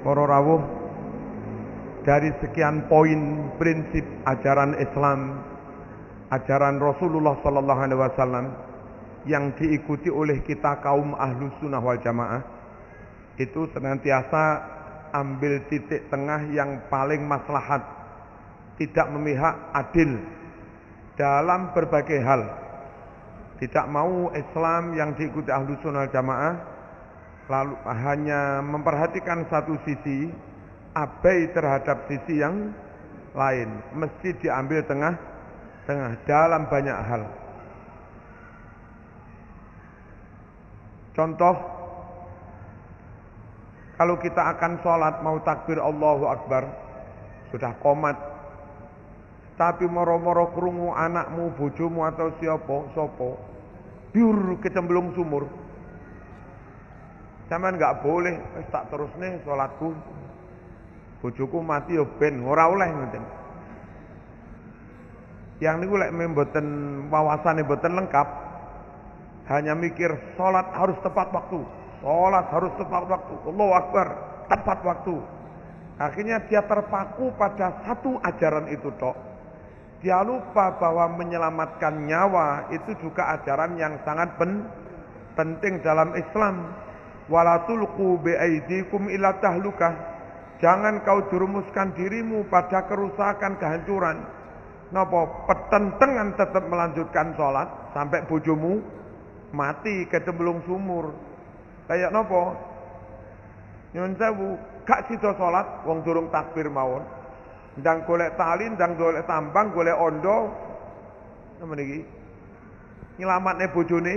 Para rawuh, dari sekian poin prinsip ajaran Islam, ajaran Rasulullah sallallahu alaihi wasallam yang diikuti oleh kita kaum Ahlus Sunnah wal Jamaah, itu senantiasa ambil titik tengah yang paling maslahat, tidak memihak, adil dalam berbagai hal. Tidak mau Islam yang diikuti Ahlus Sunnah wal Jamaah lalu hanya memperhatikan satu sisi, abai terhadap sisi yang lain. Mesti diambil tengah-tengah dalam banyak hal. Contoh, kalau kita akan sholat mau takbir Allahu Akbar, sudah qomat, tapi moro-moro krungu anakmu, bojomu atau sopo biur kecemplung sumur, sampean nggak boleh tak terus nih sholatku, bojoku mati yo ben ora oleh ngoten. Yang niku lek mboten wawasane mboten lengkap, hanya mikir sholat harus tepat waktu, sholat harus tepat waktu, Allahu Akbar tepat waktu. Akhirnya dia terpaku pada satu ajaran itu tok. Dia lupa bahwa menyelamatkan nyawa itu juga ajaran yang sangat penting dalam Islam. Wala tulqu biaidikum ila tahlukah. Jangan kau jerumuskan dirimu pada kerusakan, kehancuran. Napa petentengan tetap melanjutkan sholat sampai bojomu mati kecemplung sumur. Kayak napa? Nyuwun sewu, gak sida sholat wong durung takbir mawon. Ndang golek tali, ndang golek tambang, golek ondo. Napa niki? Nyelamatne bojone,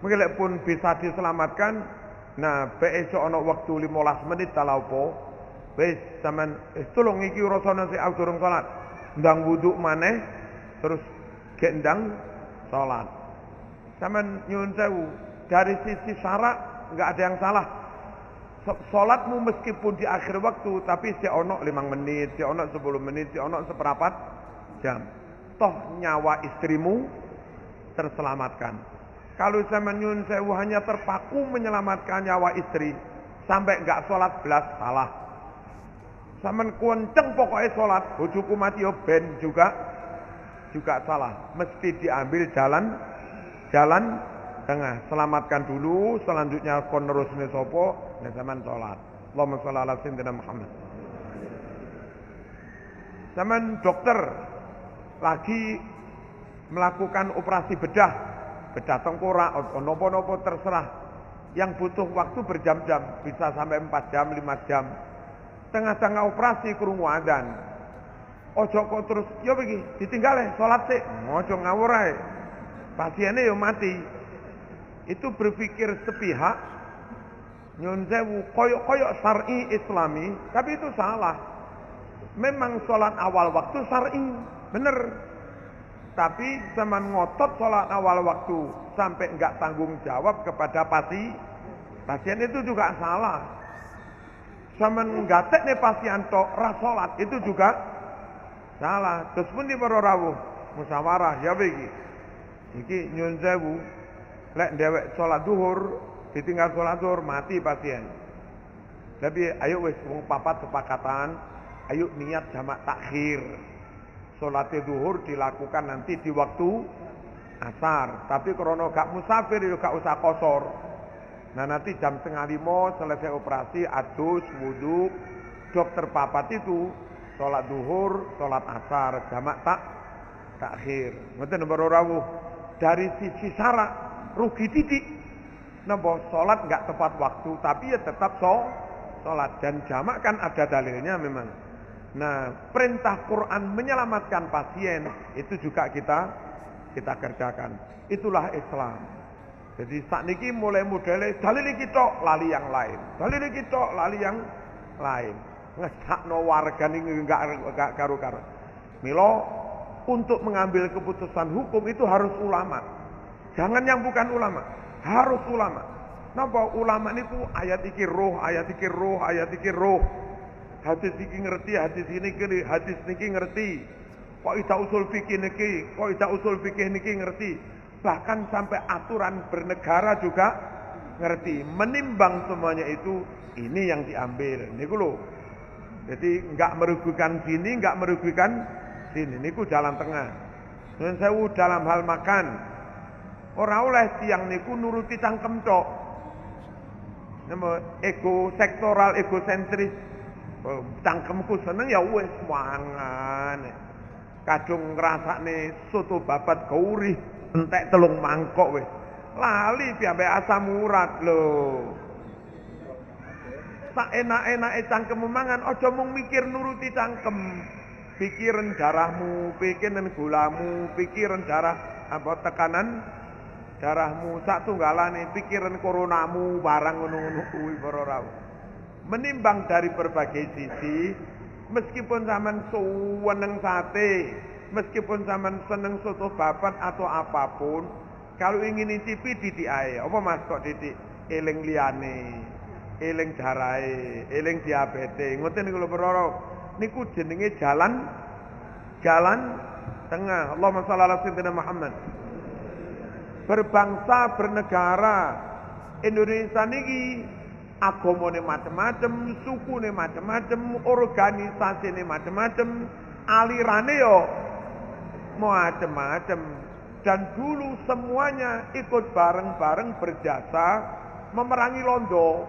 mungkin lek pun bisa diselamatkan. Nah, besok ana waktu 15 menit ta opo? Wis sampean tolong iki urusane sik aku durung salat. Ndang wudu maneh terus gek ndang salat. Sampean nyuwun sewu, dari sisi syarak enggak ada yang salah. Salatmu meskipun di akhir waktu, tapi si ono 5 menit, si ono 10 menit, si ono seperempat jam. Toh nyawa istrimu terselamatkan. Kalau saya nyuwun sewu hanya terpaku menyelamatkan nyawa istri, sampai enggak sholat belas, salah. Sampean kuenceng pokoknya sholat, bojoku mati yo ben juga salah. Mesti diambil jalan tengah. Selamatkan dulu, selanjutnya kon nerusne sapa, nek sampean sholat. Allahumma shalli ala sayyidina Muhammad. Sampean dokter lagi melakukan operasi bedah tengkorak, nopo-nopo terserah, yang butuh waktu berjam-jam, bisa sampai 4 jam, 5 jam. Tengah-tengah operasi krungu adzan. Ojo kok terus, yo begini, ditinggal sholat sih, ojo ngawur ae. Pasiennya yo mati. Itu berpikir sepihak, nyun sewu, koyok syar'i Islami, tapi itu salah. Memang sholat awal waktu syar'i, bener. Tapi zaman ngotot sholat awal waktu sampai enggak tanggung jawab kepada pasien itu juga salah. Zaman gatek nih pasien tok ra sholat itu juga salah. Terus pun di para rawuh musyawarah ya begini. Iki nyun sewu, lek dewek sholat duhur ditinggal sholat duhur mati pasien. Tapi ayo wis wong papat sepakatan, ayo niat jamak takhir. Sholat duhur dilakukan nanti di waktu asar. Tapi kalau gak musafir ya gak usah kosor. Nah nanti jam 4:30 selesai operasi, adus, wudhu. Dokter papat itu sholat duhur, sholat asar, jamak takhir. Ngerti nomor rawuh. Dari sisi syarak rugi titik. Nomor sholat gak tepat waktu, tapi ya tetap sholat. Dan jamak kan ada dalilnya memang. Nah, perintah Quran menyelamatkan pasien itu juga kita kerjakan. Itulah Islam. Jadi saat ini mulai modele dalil kita lali yang lain. Dalil kita lali yang lain. Ngesakno warga ini enggak karu-karu. Milo untuk mengambil keputusan hukum itu harus ulama. Jangan yang bukan ulama, harus ulama. Napa ulama niku ayat iki roh, ayat iki roh, ayat iki roh. Hadis iki ngerti, hadis niki ngerti. Kok ida usul fikih niki ngerti. Bahkan sampai aturan bernegara juga ngerti, menimbang semuanya itu, ini yang diambil. Niku lho. Jadi enggak merugikan sini, enggak merugikan sini. Niku jalan tengah. Nuwun sewu dalam hal makan. Ora oleh tiang niku nuruti cangkem tok. Ego sektoral, egosentris. Cangkemku seneng ya wis mangan. Kadung ngrasakne soto babat gaurih entek 3 mangkok wis. Lali piambek asam urat lho. Sak enak-enake cangkem mangan aja mung mikir nuruti cangkem. Pikiran darahmu, pikiran gulamu, pikiran darah tekanan darahmu, sak tunggalane pikiran koronamu barang ngono-ngono kuwi para rawuh. Menimbang dari berbagai sisi, meskipun zaman seneng sate, meskipun zaman seneng soto babat atau apapun, kalau ingin icipi titik ae. Apa Mas kok titik? Eling liyane, eling jarahe, eling diabetes. Ngoten niku lho para rawuh. Niku jenenge jalan tengah. Allahumma shalli ala sayyidina Muhammad. Berbangsa, bernegara, Indonesia niki agamane macam-macam, sukune macam-macam, organisasine macam-macam, alirane yo macam-macam. Dan dulu semuanya ikut bareng-bareng berjasa memerangi Londo,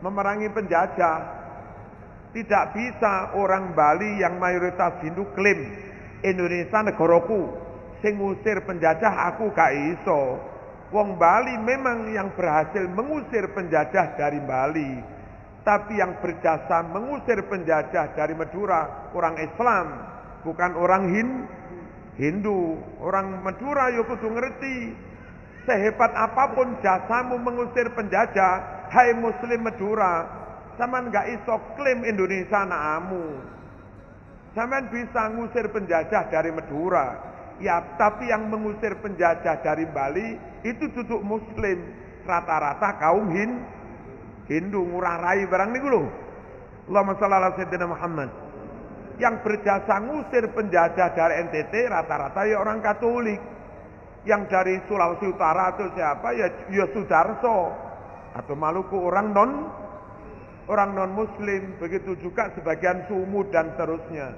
memerangi penjajah. Tidak bisa orang Bali yang mayoritas Hindu klaim Indonesia negaraku, sing ngusir penjajah aku gak iso. Wong Bali memang yang berhasil mengusir penjajah dari Bali, tapi yang berjasa mengusir penjajah dari Madura orang Islam, bukan orang Hindu. Orang Madura yo kudu ngerti, sehebat apapun jasamu mengusir penjajah, hai Muslim Madura, sampean gak iso klaim Indonesia namamu. Sampean bisa ngusir penjajah dari Madura, ya, tapi yang mengusir penjajah dari Bali itu duduk Muslim, rata-rata kaum Hindu, ngurah rai barang niku lho. Allahumma shalli ala sayyidina Muhammad. Yang berjasa ngusir penjajah dari NTT rata-rata ya orang Katolik. Yang dari Sulawesi Utara atau siapa ya Sudarso atau Maluku orang non muslim, begitu juga sebagian Sumut dan seterusnya.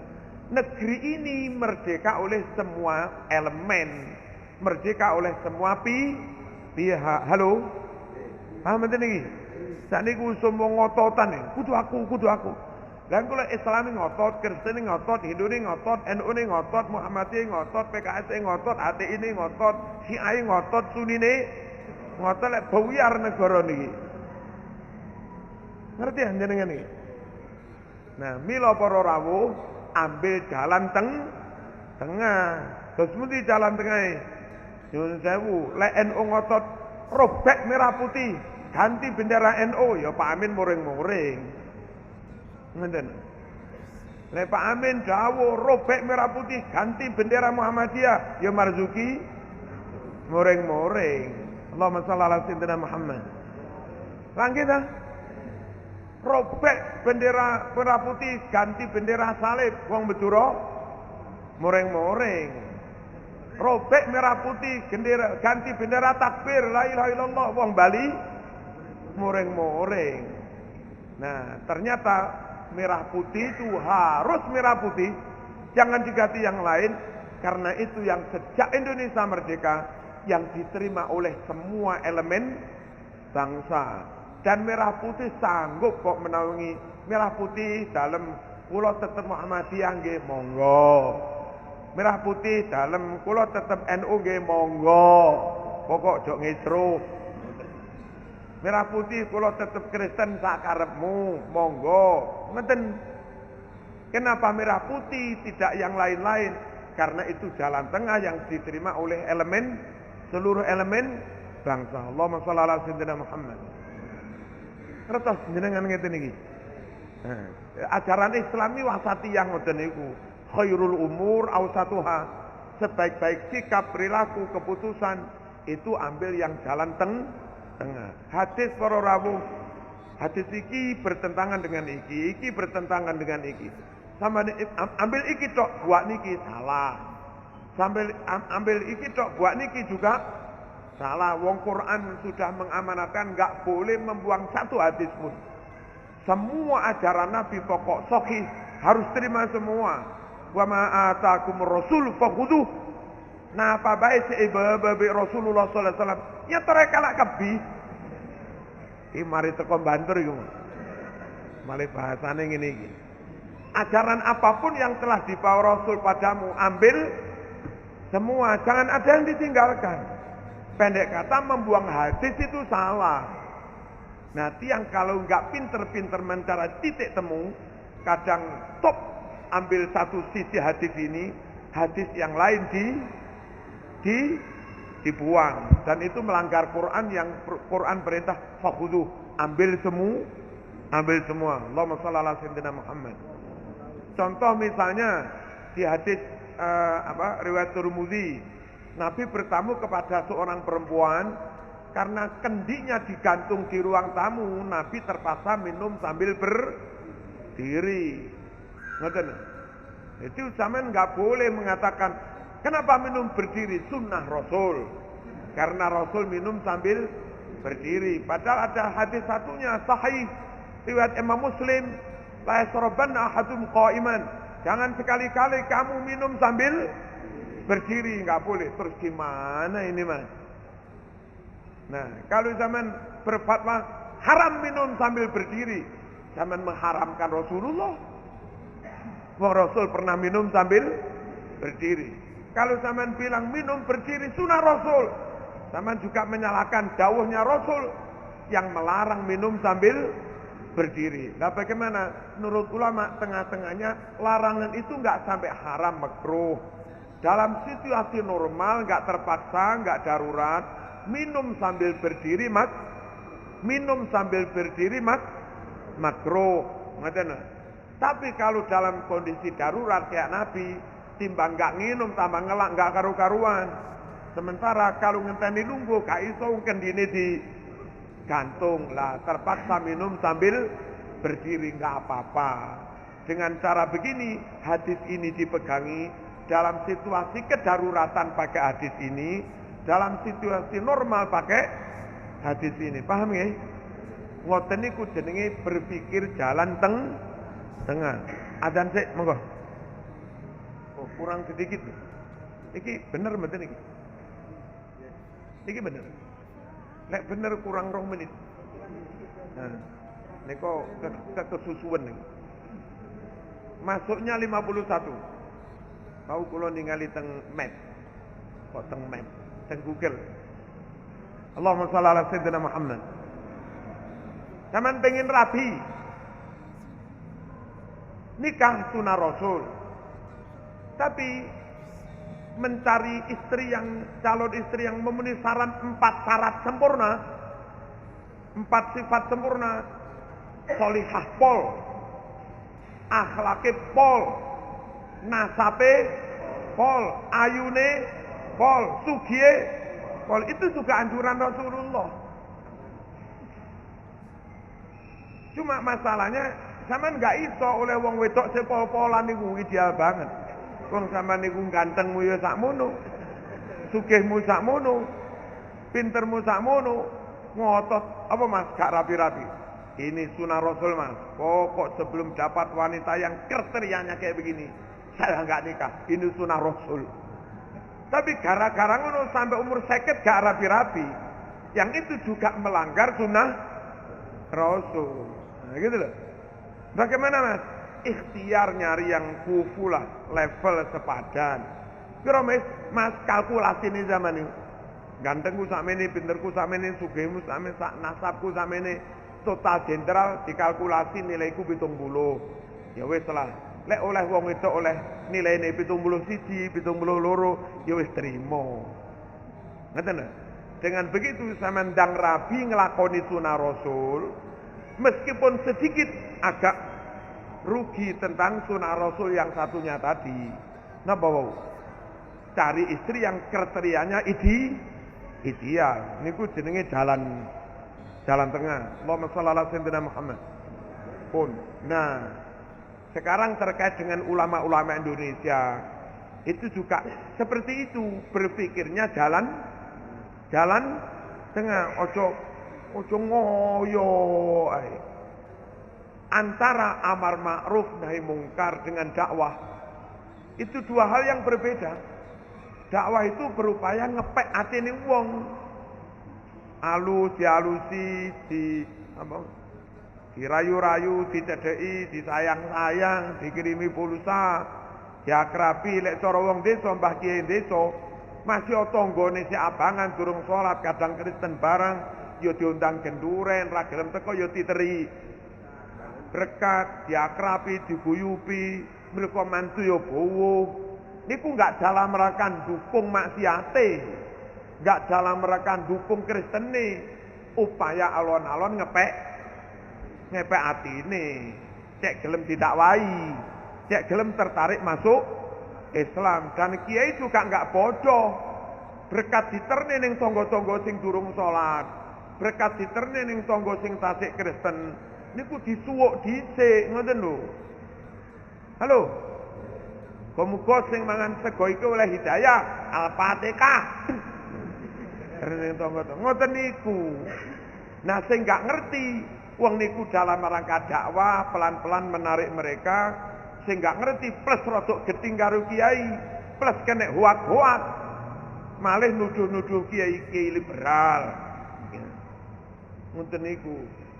Negeri ini merdeka oleh semua elemen, merdeka oleh semua pihak. Halo? Paham enten iki? Sakniku semua ngototan kudu aku. Lah kula Islami ngotot, Kristen ngotot, Hindu ngotot, NU ngotot, Muhammadiyah ngotot, PKS ngotot, ATI ngotot, Syiah ngotot, Sunni ngotot, lek buyar negara niki. Ngerti ya jenengan iki? Nah, mila para rawuh ambil jalan tengah. Terus mesti jalan tengah. Nyuwun sewu, lek NU ngotot robek merah putih, ganti bendera NU, ya Pak Amin muring-muring. Ngeten. Lek Pak Amin dawuh robek merah putih, ganti bendera Muhammadiyah, ya Marzuki muring-muring. Allahumma shalli ala sayyidina Muhammad. Langkah dah. Robek bendera merah putih, ganti bendera salib, wong Madura muring-muring. Robek merah putih, ganti bendera takbir, la ilaha illallah, wong Bali muring-muring. Nah, ternyata merah putih itu harus merah putih, jangan diganti yang lain, karena itu yang sejak Indonesia merdeka yang diterima oleh semua elemen bangsa. Dan merah putih sanggup kok menaungi. Merah putih dalam kula tetep Muhammadiyah nggih monggo. Merah putih dalam kula tetep NU nggih monggo. Pokok jok ngesro. Merah putih kula tetep Kristen sak karepmu, monggo. Ngeten. Kenapa merah putih tidak yang lain-lain? Karena itu jalan tengah yang diterima oleh seluruh elemen bangsa. Allahumma shalli ala sayyidina Muhammad. Ngertos jenengan ngeten iki. Ajaran Islami wasatiyah ngoten niku. Khairul umur awsatuha. Sebaik-baik sikap, perilaku, keputusan itu ambil yang jalan tengah. Hadis para rawuh. Hadis iki bertentangan dengan iki bertentangan dengan iki. Sama ambil iki tok buat niki salah. Sambil ambil iki tok buat niki juga Salah, wong Quran sudah mengamanatkan nggak boleh membuang satu hadis pun. Semua ajaran Nabi pokok sahih harus terima semua. Wa ma atakumur rasul fakhudhuh. Nah, apa baik si babi Rasulullah sallallahu alaihi wasallam ya terekalak kebi. Iki mari teko bantur iku. Male bahasane ngene iki. Ajaran apapun yang telah dibawa Rasul padamu, ambil semua, jangan ada yang ditinggalkan. Pendek kata, membuang hadis itu salah. Nah, tiang kalau nggak pinter-pinter mencari titik temu, kadang top ambil satu sisi hadis ini, hadis yang lain dibuang, dan itu melanggar Quran yang Quran perintah fakhudhu, ambil semua. Allahumma shalli ala sayyidina Muhammad. Contoh misalnya di hadis riwayat Tirmidzi, Nabi bertamu kepada seorang perempuan. Karena kendinya digantung di ruang tamu, Nabi terpaksa minum sambil berdiri. Ngoten. Itu zaman nggak boleh mengatakan kenapa minum berdiri, sunnah Rasul. Karena Rasul minum sambil berdiri. Padahal ada hadis satunya sahih riwayat Imam Muslim, la yasrabanna ahadum qa'iman. Jangan sekali-kali kamu minum sambil berdiri, nggak boleh. Terus gimana ini, Mas? Nah, kalau zaman berfatwa haram minum sambil berdiri, zaman mengharamkan Rasulullah. Wong Rasul pernah minum sambil berdiri. Kalau zaman bilang minum berdiri sunnah Rasul, zaman juga menyalahkan dawuhnya Rasul yang melarang minum sambil berdiri. Nah, bagaimana? Menurut ulama tengah-tengahnya larangan itu nggak sampai haram, makruh. Dalam situasi normal, nggak terpaksa, nggak darurat. Minum sambil berdiri makruh. Tapi kalau dalam kondisi darurat kayak Nabi, timbang nggak nginum tambah ngelak nggak karu-karuan. Sementara kalau ngenteni nunggu gak iso kendine di gantung lah, terpaksa minum sambil berdiri nggak apa-apa. Dengan cara begini hadis ini dipegangi. Dalam situasi kedaruratan pakai hadis ini, dalam situasi normal pakai hadis ini. Paham ya? Ngoten niku jenenge berpikir jalan tengah. Adzan sik monggo. Oh, kurang sedikit. Iki bener mboten iki? Iki bener. Lek bener kurang 2 menit. Nah, niku kesusuan niki. Masuknya 51. Mau kula ningali teng map. Kok teng map? Teng Google. Allahumma shalli ala sayyidina Muhammad. Zaman pengen rabi. Nikah sunnah Rasul. Tapi mencari calon istri yang memenuhi syarat 4 syarat sempurna. 4 sifat sempurna. Sholihah pol. Akhlake pol. Nasabe pol, ayune pol, sugiye pol. Itu juga anjuran Rasulullah. Cuma masalahnya sampean nggak iso oleh wong wedok sepol-polan niku ideal banget. Wong sampean niku gantengmu ya sakmono, sugihmu sakmono, pintermu sakmono, ngotot apa Mas gak rapi-rapi. Ini sunnah Rasul Mas. Pokok sebelum dapat wanita yang kriterianya kayak begini, saya nggak nikah. Ini sunnah Rasul. Tapi gara-gara ngono sampai umur 50 gak rapi-rapi, yang itu juga melanggar sunnah Rasul. Nah, gitu loh. Bagaimana Mas? Ikhtiar nyari yang kufu lah, level sepadan. Kira Mas kalkulasi nih zaman ini. Gantengku sakmene, pinterku sakmene, sugihmu sakmene, nasabku sakmene, total jenderal dikalkulasi nilaiku 70. Ya wis lah. Lek oleh wong itu oleh nilaine 71, 72, ya wis trimo. Ngeten lho. Dengan begitu sampean ndang rabi nglakoni sunah Rasul, meskipun sedikit agak rugi tentang sunah Rasul yang satunya tadi. Napa wau? Cari istri yang kriterianya ideal. Niku jenenge jalan tengah. Allahumma shalli ala sayyidina Muhammad. Pun. Nah, sekarang terkait dengan ulama-ulama Indonesia, itu juga seperti itu, berpikirnya jalan Jalan tengah, ojo ngoyo ae. Antara amar ma'ruf nahi mungkar dengan dakwah itu dua hal yang berbeda. Dakwah itu berupaya ngepek atine wong. Dialusi, dirayu-rayu, dicedeki, disayang-sayang, dikirimi pulsa, diakrabi. Lek cara wong desa, mbah kiai desa, masih tanggane si abangan durung salat, kadang Kristen barang, ya diundang genduren, ra gelem teko ya diteri. Berkat, diakrabi, diguyupi, mereka mantu ya bowo. Niku enggak dalam rangka dukung maksiate, enggak dalam rangka dukung Kristene, upaya alon-alon ngepek atine. Cek gelem didakwahi, cek gelem tertarik masuk Islam. Dan kiai juga enggak bodoh. Berkat diterne ning tangga-tangga sing durung salat, berkat diterne ning tangga sing tasik Kristen. Niku disuwuk dhisik ngoten lho. Halo. Muga sing mangan sego iku oleh hidayah. Al-Fatihah. Ngoten niku. Nah sing gak ngerti, wong niku dalam rangka dakwah pelan-pelan menarik mereka, sing gak ngerti plus rodok geting karo kiai, plus kena hoak-hoak. Malih nuduh-nuduh kiai liberal. Ngoten niku.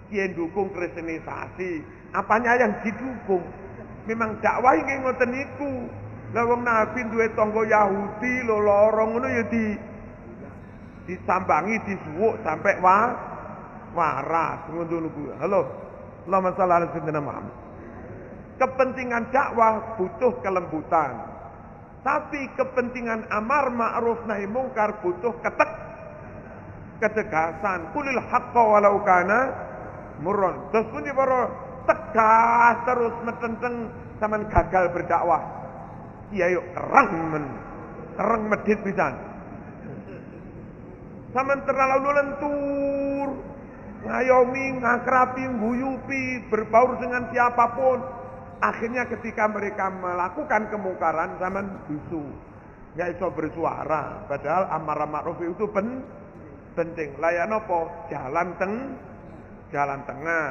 Kiai dukung kristenisasi, apanya yang didukung? Memang dakwah nggih ngoten niku. Lah wong Nabi duwe tangga Yahudi lho lara ngono ya disambangi disuwuk sampai waras ngono niku. Halo. Allahumma shalli ala sayyidina Muhammad. Kepentingan dakwah butuh kelembutan. Tapi kepentingan amar ma'ruf nahi mungkar butuh ketegasan. Qulil haqqa walau kana murron. Terus pun para tegas terus metenteng sampean gagal berdakwah. Iya yuk kereng medit pisan. Sampean terlalu lentur, ngayomi, ngakrapi, guyupi, berbaur dengan siapapun. Akhirnya ketika mereka melakukan kemungkaran sampean bisu. Enggak iso bersuara, padahal amar ma'ruf itu penting. Layan apa? Jalan tengah.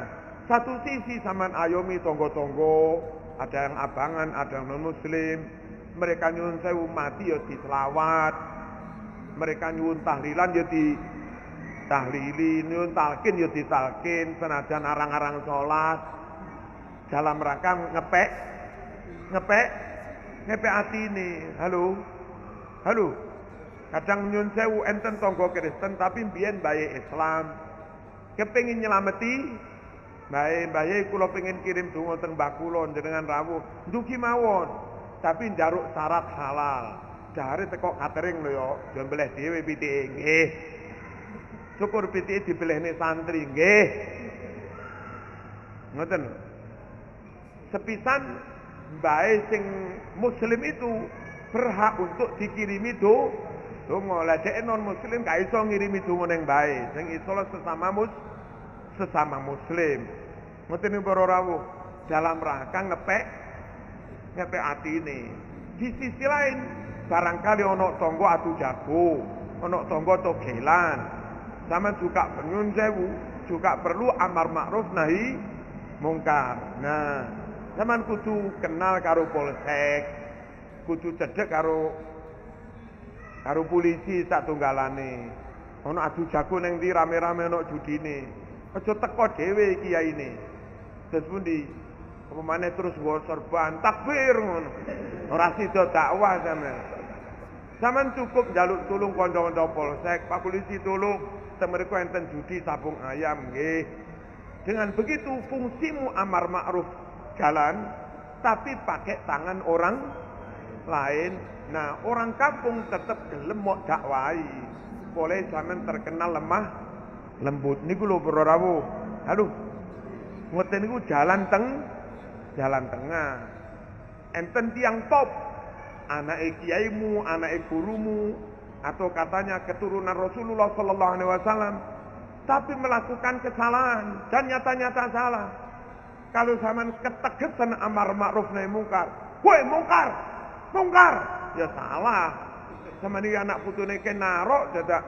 Satu sisi sampean ayomi tonggo-tonggo, ada yang abangan, ada yang non muslim. Mereka nyuwun sewu mati ya diselawat. Mereka nyuwun tahlilan ya ditahlili, nyuwun talqin ya ditalqin, senajan arang-arang salat. Dalam rangka ngepek atine. Halo. Kadang nyuwun sewu enten tonggo Kristen tapi mbiyen bae Islam. Kepengin nyelameti, bae kula pengen kirim donga teng mbah kula jenengan rawuh. Ndugi mawon, tapi njaruk syarat halal. Dahare teko catering lho ya, yo mbleh dhewe pitike nggih. Syukur pitike dibelehne santri nggih. Ngoten. Sepisan bae sing muslim itu berhak untuk dikirimi donga. Lah dhek non muslim gak iso ngirimi donga ning bae. Sing iso sesama muslim. Ngoten niku para rawuh, dalam rangka ngepek atine. Di sisi lain, barangkali ana tangga adu jago, ana tangga togelan. Sama juga nyuwun sewu, juga perlu amar ma'ruf nahi mungkar. Nah, sampean kudu kenal karo polsek, kudu cedhek karo polisi satunggalane. Ana adu jago ning ndi rame-rame ana judine. Aja teko dhewe kiyaine. Terus pundi? Apa maneh terus nggawa sorban takbir ngono. Ora sida dakwah sampean. Sampeyan cukup njaluk tulung kanca-kanca polsek, Pak Polisi tulung, temeriku enten judi sabung ayam nggih. Dengan begitu fungsimu amar ma'ruf jalan, tapi pakai tangan orang lain. Nah, orang kampung tetap gelem mau dakwahi. Boleh sampean terkenal lemah lembut niku lho para rawuh. Halo. Ngoten niku jalan tengah. Enten tiang top, anake kiaimu, anake gurumu, atau katanya keturunan Rasulullah sallallahu alaihi wasallam, tapi melakukan kesalahan dan nyata-nyata salah. Kalau sampean ketegesan amar ma'ruf nahi mungkar, "Woi mungkar!" Ya salah. Sama ini anak putune ke narok dadak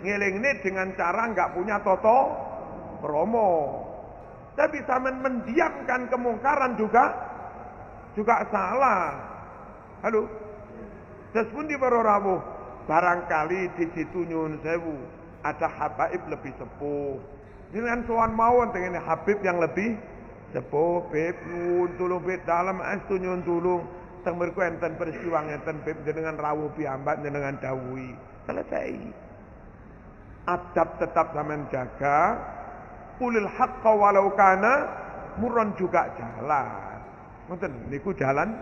Ngeling-ngeling dengan cara nggak punya toto promo. Tapi sampean mendiamkan kemungkaran juga salah. Halo. Terus pun di para rawuh, barangkali di situ nyuwun sewu ada habaib lebih sepuh. Dengan sowan mawon dengan habib yang lebih sepuh, beb nyuwun tulung beb dalam astu nyuwun tulung. Teng mriku enten peristiwa ngenten beb jenengan rawuh piyambak jenengan dawuhi. Selesai. Adab tetap sampean jaga. Ulil haqqa walau kana murron juga jalan. Ngoten niku jalan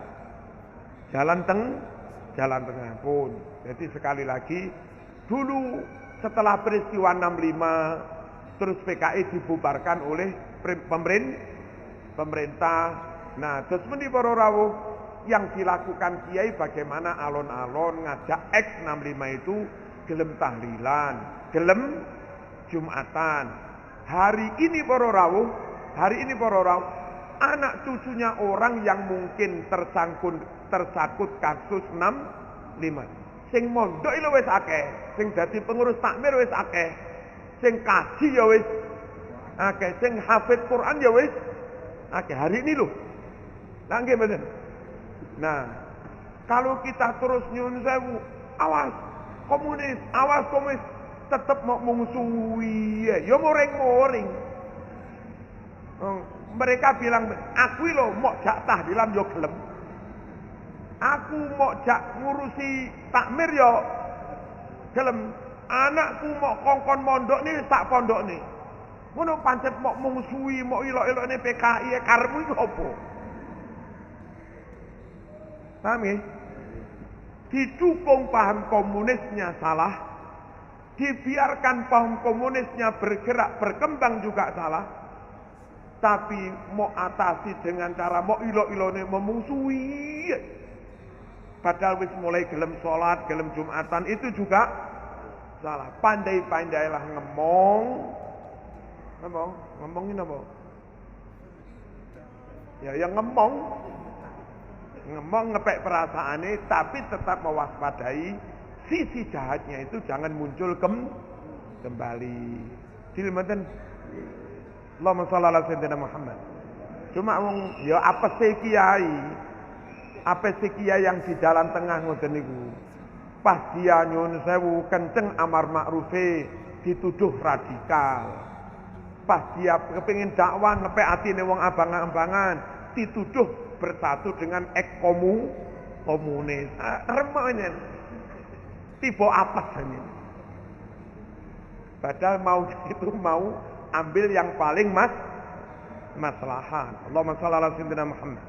tengah pun. Jadi sekali lagi dulu setelah peristiwa 65 terus PKI dibubarkan oleh pemerintah. Nah, terus mendi para rawuh yang dilakukan kiai bagaimana alon-alon ngajak X65 itu gelem tahlilan, gelem Jumatan. Hari ini para rawuh, anak cucunya orang yang mungkin tersangkut kasus 65. Sing mondok lho wis akeh, sing dadi pengurus takmir wis akeh, sing kaji ya wis akeh, sing hafid Quran ya wis akeh. Hari ini lho. Lah nggih mboten. Nah, kalau kita terus nyuwun sewu, awas komunis, tetap mau mengusui ya moring-moring. Mereka bilang, aku lo mau jak tahlilan yo gelem. Aku mau jak ngurusi takmir yo gelem. Anakku mau kongkon mondok nih tak pondok nih. Ngono pancet mau mengusui, mau ilok-ilokne PKI karepmu iku opo? Paham ya? Didukung paham komunisnya salah. Dibiarkan paham komunisnya bergerak, berkembang juga salah. Tapi mau atasi dengan cara mau ilo-ilone memusuhi. Padahal wis mulai gelem sholat, gelem Jumatan itu juga salah. Pandai-pandailah ngomongin apa? Ya yang ngomong ngepek perasaannya, tapi tetap mewaspadai. Sisi jahatnya itu jangan muncul kembali. Dilematen Allahumma shalli ala sayyidina Muhammad. Cuma wong ya apa sih kiai? Apa sih kiai yang di jalan tengah ngoten niku? Pas dia nyuwun sewu kenceng amar ma'rufe dituduh radikal. Pas dia kepengin dakwah ngepek atine wong abang-abangan dituduh bersatu dengan komunis. Remonya. Tiba apa ini? Padahal mau ambil yang paling maslahat. Allahumma shalli ala sayyidina Muhammad.